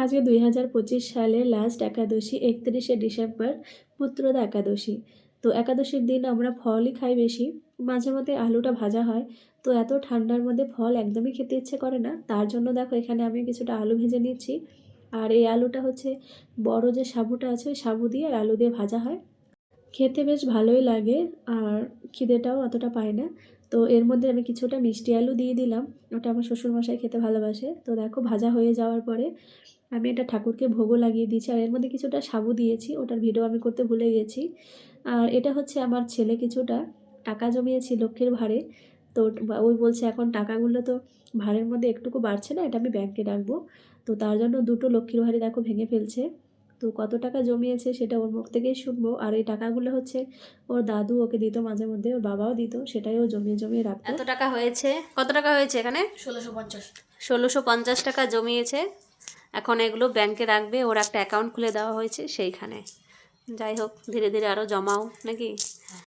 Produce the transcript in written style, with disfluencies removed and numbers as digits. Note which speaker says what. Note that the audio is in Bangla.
Speaker 1: আজকে 2025 সালের লাস্ট একাদশী 31শে ডিসেম্বর পুত্রদা একাদশী। তো একাদশীর দিন আমরা ফলই খাই বেশি, মাঝে মধ্যে আলুটা ভাজা হয়। তো এত ঠান্ডার মধ্যে ফল একদমই খেতে ইচ্ছে করে না, তার জন্য দেখো এখানে আমি কিছুটা আলু ভেজে নিচ্ছি। আর এই আলুটা হচ্ছে বড় যে সাবুটা আছে ওই সাবু দিয়ে আর আলু দিয়ে ভাজা হয়, খেতে বেশ ভালোই লাগে আর খিদেটাও অতটা পায় না। তো এর মধ্যে আমি কিছুটা মিষ্টি আলু দিয়ে দিলাম, ওটা আমার শ্বশুরমশাই খেতে ভালোবাসে। তো দেখো ভাজা হয়ে যাওয়ার পরে আমি এটা ঠাকুরকে ভোগও লাগিয়ে দিয়েছি, আর এর মধ্যে কিছুটা সাবু দিয়েছি, ওটার ভিডিও আমি করতে ভুলে গেছি। আর এটা হচ্ছে আমার ছেলে কিছুটা টাকা জমিয়েছি লক্ষ্মীর ভাঁড়ে। তো ওই বলছে এখন টাকাগুলো তো ভাঁড়ের মধ্যে একটুকু বাড়ছে না, এটা আমি ব্যাংকে রাখবো। তো তার জন্য দুটো লক্ষ্মীর ভাঁড়ি দেখো ভেঙে ফেলছে। তো কত টাকা জমিয়েছে সেটা ওর মুখ থেকেই শুনবো। আর এই টাকাগুলো হচ্ছে ওর দাদু ওকে দিত মাঝে মধ্যে, ওর বাবাও দিত, সেটাই ও জমিয়ে জমিয়ে রাখতো।
Speaker 2: এত টাকা হয়েছে, কত টাকা হয়েছে এখানে? 1650 টাকা জমিয়েছে। এখন এগুলো ব্যাংকে রাখবে, ওর একটা অ্যাকাউন্ট খুলে দেওয়া হয়েছে সেইখানে। যাই হোক, ধীরে ধীরে আরও জমাও নাকি।